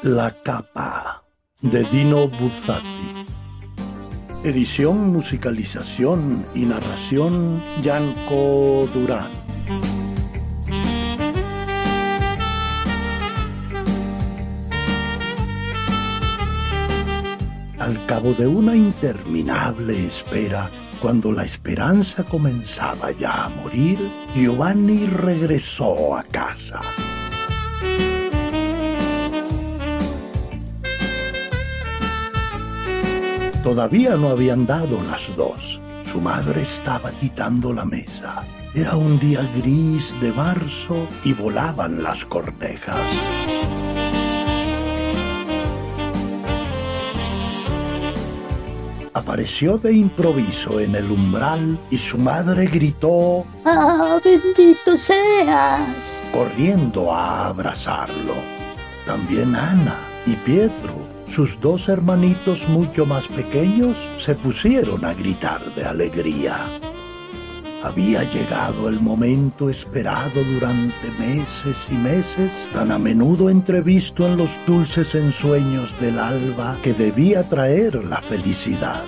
La capa, de Dino Buzzati. Edición, musicalización y narración, Yanko Durán. Al cabo de una interminable espera, cuando la esperanza comenzaba ya a morir, Giovanni regresó a casa. Todavía no habían dado las 2. Su madre estaba quitando la mesa. Era un día gris de marzo y volaban las cornejas. Apareció de improviso en el umbral y su madre gritó: ¡Ah, bendito seas! Corriendo a abrazarlo. También Ana y Pietro, sus 2 hermanitos mucho más pequeños, se pusieron a gritar de alegría. Había llegado el momento esperado durante meses y meses, tan a menudo entrevisto en los dulces ensueños del alba, que debía traer la felicidad.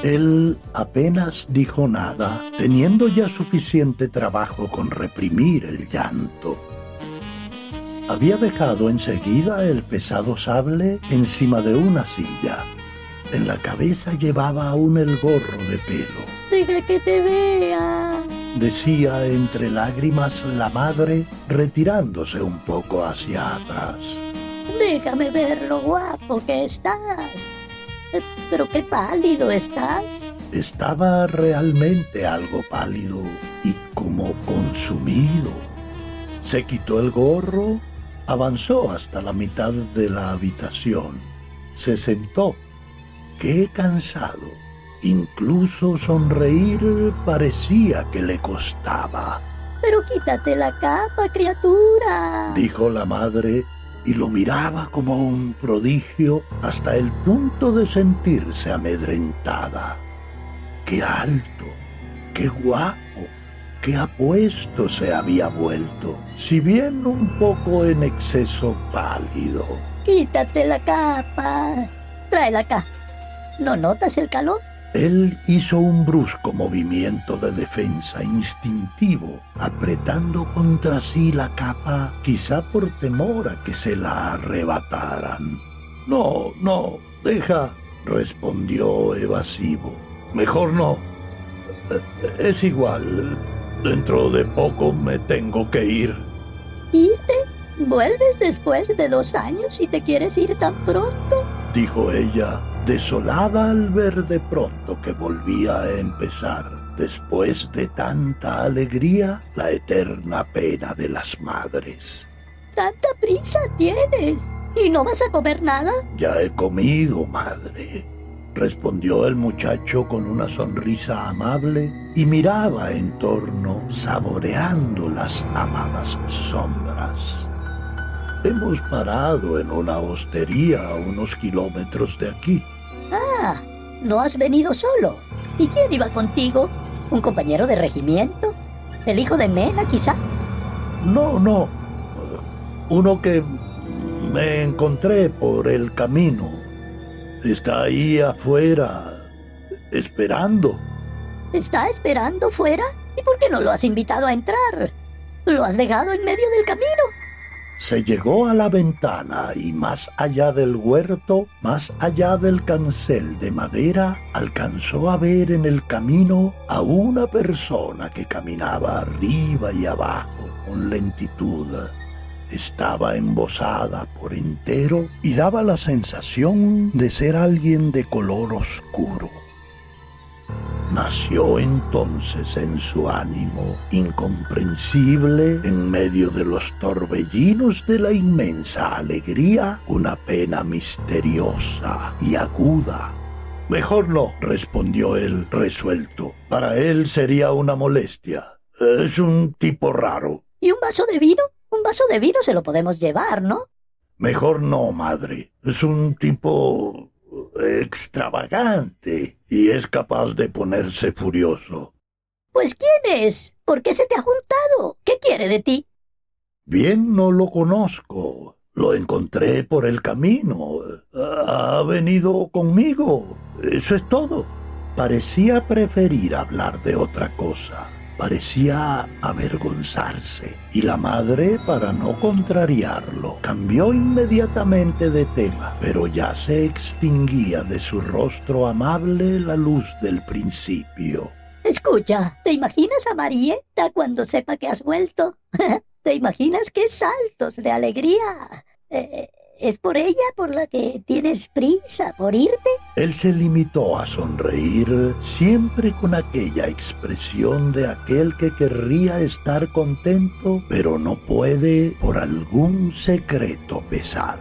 Él apenas dijo nada, teniendo ya suficiente trabajo con reprimir el llanto. Había dejado enseguida el pesado sable encima de una silla. En la cabeza llevaba aún el gorro de pelo. ¡Deja que te vea! Decía entre lágrimas la madre, retirándose un poco hacia atrás. Déjame ver lo guapo que estás. Pero qué pálido estás. Estaba realmente algo pálido y como consumido. Se quitó el gorro, avanzó hasta la mitad de la habitación. Se sentó. ¡Qué cansado! Incluso sonreír parecía que le costaba. Pero quítate la capa, criatura, dijo la madre, y lo miraba como un prodigio hasta el punto de sentirse amedrentada. ¡Qué alto! ¡Qué guapo! ¡Qué apuesto se había vuelto! Si bien un poco en exceso pálido. Quítate la capa. Tráela acá. ¿No notas el calor? Él hizo un brusco movimiento de defensa instintivo, apretando contra sí la capa, quizá por temor a que se la arrebataran. No, deja, respondió evasivo. Mejor no. Es igual. Dentro de poco me tengo que ir. ¿Irte? ¿Vuelves después de 2 años y te quieres ir tan pronto? Dijo ella, desolada al ver de pronto que volvía a empezar, después de tanta alegría, la eterna pena de las madres. ¿Tanta prisa tienes? ¿Y no vas a comer nada? Ya he comido, madre, respondió el muchacho con una sonrisa amable y miraba en torno, saboreando las amadas sombras. Hemos parado en una hostería a unos kilómetros de aquí. Ah, ¿no has venido solo? ¿Y quién iba contigo? ¿Un compañero de regimiento? ¿El hijo de Mena, quizá? No. Uno que me encontré por el camino. Está ahí afuera, esperando. ¿Está esperando fuera? ¿Y por qué no lo has invitado a entrar? ¿Lo has dejado en medio del camino? Se llegó a la ventana y más allá del huerto, más allá del cancel de madera, alcanzó a ver en el camino a una persona que caminaba arriba y abajo con lentitud. Estaba embozada por entero y daba la sensación de ser alguien de color oscuro. Nació entonces en su ánimo, incomprensible, en medio de los torbellinos de la inmensa alegría, una pena misteriosa y aguda. Mejor no, respondió él resuelto. Para él sería una molestia. Es un tipo raro. ¿Y un vaso de vino? Un vaso de vino se lo podemos llevar, ¿no? Mejor no, madre. Es un tipo extravagante y es capaz de ponerse furioso. Pues ¿quién es? ¿Por qué se te ha juntado? ¿Qué quiere de ti? Bien no lo conozco. Lo encontré por el camino. Ha venido conmigo. Eso es todo. Parecía preferir hablar de otra cosa. Parecía avergonzarse, y la madre, para no contrariarlo, cambió inmediatamente de tema, pero ya se extinguía de su rostro amable la luz del principio. Escucha, ¿te imaginas a Marieta cuando sepa que has vuelto? ¿Te imaginas qué saltos de alegría? ¿Es por ella por la que tienes prisa por irte? Él se limitó a sonreír, siempre con aquella expresión de aquel que querría estar contento, pero no puede por algún secreto pesar.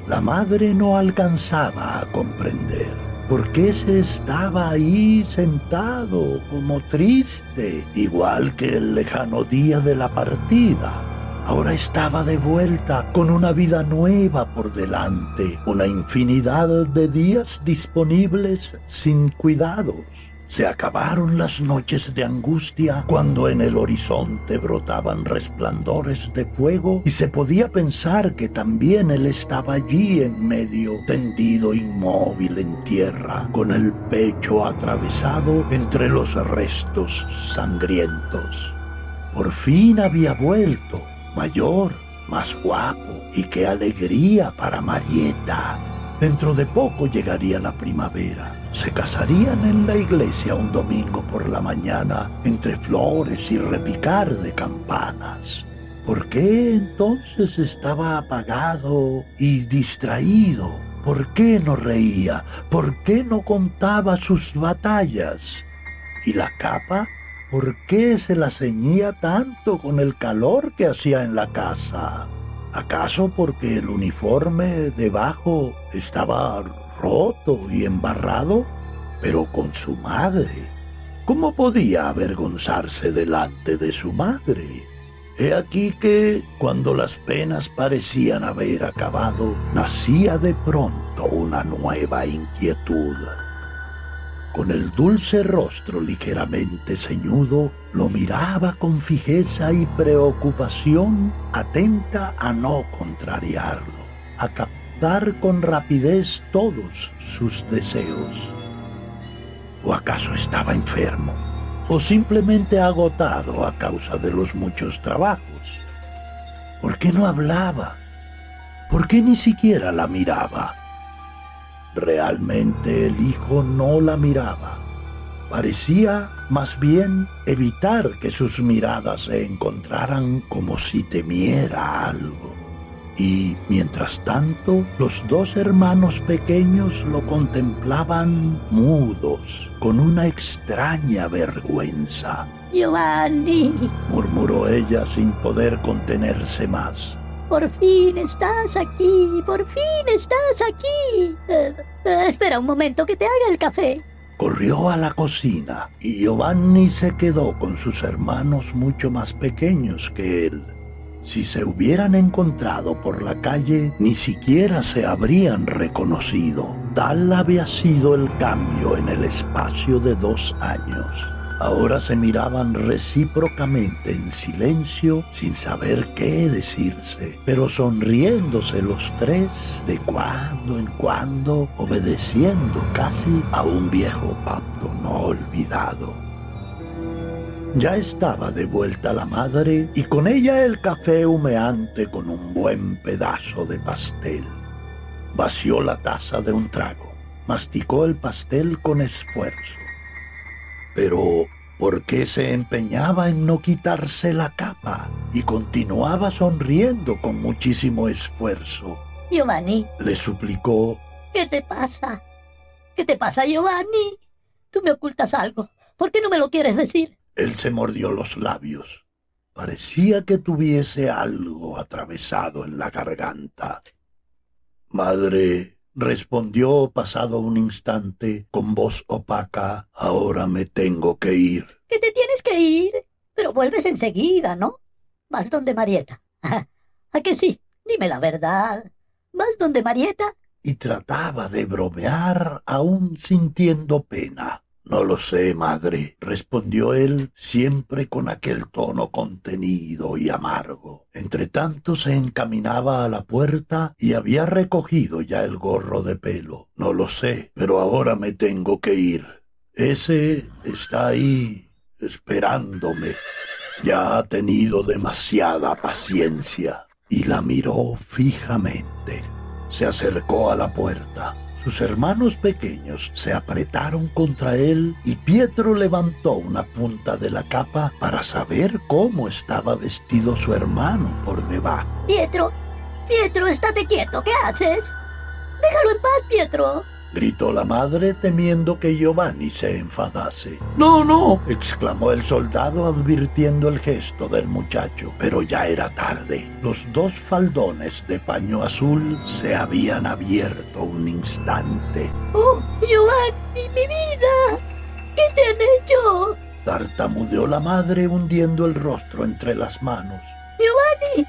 La madre no alcanzaba a comprender por qué se estaba ahí sentado como triste, igual que el lejano día de la partida. Ahora estaba de vuelta con una vida nueva por delante, una infinidad de días disponibles sin cuidados. Se acabaron las noches de angustia cuando en el horizonte brotaban resplandores de fuego y se podía pensar que también él estaba allí en medio, tendido inmóvil en tierra, con el pecho atravesado entre los restos sangrientos. Por fin había vuelto. Mayor, más guapo, y qué alegría para Marieta. Dentro de poco llegaría la primavera. Se casarían en la iglesia un domingo por la mañana, entre flores y repicar de campanas. ¿Por qué entonces estaba apagado y distraído? ¿Por qué no reía? ¿Por qué no contaba sus batallas? ¿Y la capa? ¿Por qué se la ceñía tanto con el calor que hacía en la casa? ¿Acaso porque el uniforme debajo estaba roto y embarrado? Pero con su madre. ¿Cómo podía avergonzarse delante de su madre? He aquí que, cuando las penas parecían haber acabado, nacía de pronto una nueva inquietud. Con el dulce rostro ligeramente ceñudo, lo miraba con fijeza y preocupación, atenta a no contrariarlo, a captar con rapidez todos sus deseos. ¿O acaso estaba enfermo? ¿O simplemente agotado a causa de los muchos trabajos? ¿Por qué no hablaba? ¿Por qué ni siquiera la miraba? Realmente el hijo no la miraba. Parecía, más bien, evitar que sus miradas se encontraran, como si temiera algo. Y, mientras tanto, los dos hermanos pequeños lo contemplaban mudos, con una extraña vergüenza. Giovanni, Murmuró ella sin poder contenerse más. por fin estás aquí, por fin estás aquí. Espera un momento que te haga el café. Corrió a la cocina y Giovanni se quedó con sus hermanos mucho más pequeños que él. Si se hubieran encontrado por la calle, ni siquiera se habrían reconocido. Tal había sido el cambio en el espacio de 2 años. Ahora se miraban recíprocamente en silencio, sin saber qué decirse, pero sonriéndose los tres de cuando en cuando, obedeciendo casi a un viejo pacto no olvidado. Ya estaba de vuelta la madre y con ella el café humeante con un buen pedazo de pastel. Vació la taza de un trago, masticó el pastel con esfuerzo. Pero, ¿por qué se empeñaba en no quitarse la capa? Y continuaba sonriendo con muchísimo esfuerzo. Giovanni, Le suplicó. ¿qué te pasa? ¿Qué te pasa, Giovanni? Tú me ocultas algo. ¿Por qué no me lo quieres decir? Él se mordió los labios. Parecía que tuviese algo atravesado en la garganta. Madre, respondió pasado un instante con voz opaca, ahora me tengo que ir. ¿Que te tienes que ir? Pero vuelves enseguida, ¿no? ¿Vas donde Marieta? ¿A que sí? Dime la verdad. ¿Vas donde Marieta? Y trataba de bromear aún sintiendo pena. No lo sé, madre, respondió él, siempre con aquel tono contenido y amargo. Entretanto se encaminaba a la puerta y había recogido ya el gorro de pelo. No lo sé, pero ahora me tengo que ir. Ese está ahí, esperándome. Ya ha tenido demasiada paciencia. Y la miró fijamente. Se acercó a la puerta. Sus hermanos pequeños se apretaron contra él y Pietro levantó una punta de la capa para saber cómo estaba vestido su hermano por debajo. Pietro, estate quieto, ¿qué haces? Déjalo en paz, Pietro. Gritó la madre temiendo que Giovanni se enfadase. «¡No, no!», exclamó el soldado advirtiendo el gesto del muchacho. Pero ya era tarde. Los dos faldones de paño azul se habían abierto un instante. ¡Oh, Giovanni, mi vida! ¿Qué te han hecho? Tartamudeó la madre hundiendo el rostro entre las manos. ¡Giovanni!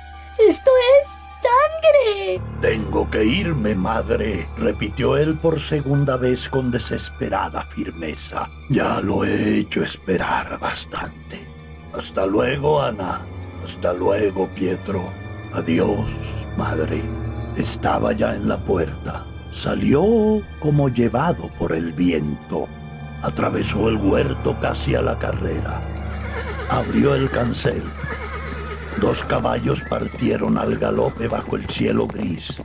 ¡Esto es sangre! «Tengo que irme, madre», repitió él por segunda vez con desesperada firmeza. «Ya lo he hecho esperar bastante. Hasta luego, Ana. Hasta luego, Pietro. Adiós, madre». Estaba ya en la puerta. Salió como llevado por el viento. Atravesó el huerto casi a la carrera. Abrió el cancel. 2 caballos partieron al galope bajo el cielo gris.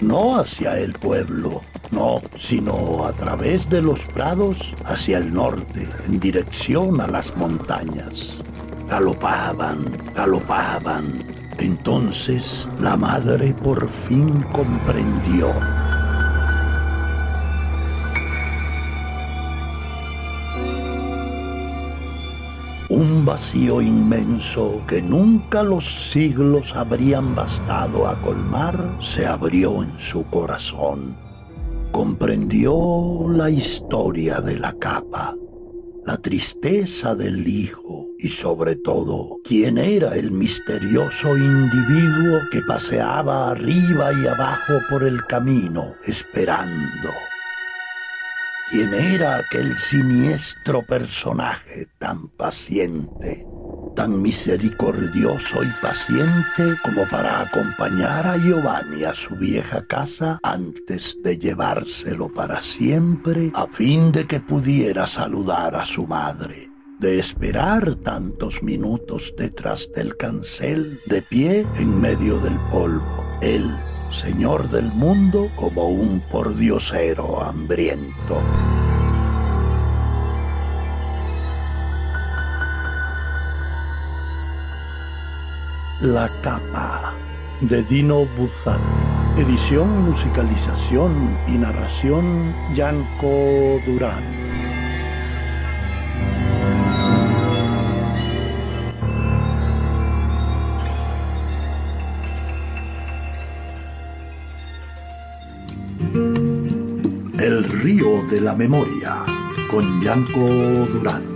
No hacia el pueblo, no, sino a través de los prados hacia el norte, en dirección a las montañas. Galopaban, galopaban. Entonces la madre por fin comprendió. Un vacío inmenso que nunca los siglos habrían bastado a colmar se abrió en su corazón. Comprendió la historia de la capa, la tristeza del hijo y sobre todo quién era el misterioso individuo que paseaba arriba y abajo por el camino esperando. ¿Quién era aquel siniestro personaje tan paciente, tan misericordioso y paciente como para acompañar a Giovanni a su vieja casa antes de llevárselo para siempre a fin de que pudiera saludar a su madre? De esperar tantos minutos detrás del cancel, de pie en medio del polvo, él, señor del mundo, como un pordiosero hambriento. La capa, de Dino Buzzati. Edición, musicalización y narración, Yanko Durán. El río de la memoria, con Yanko Durán.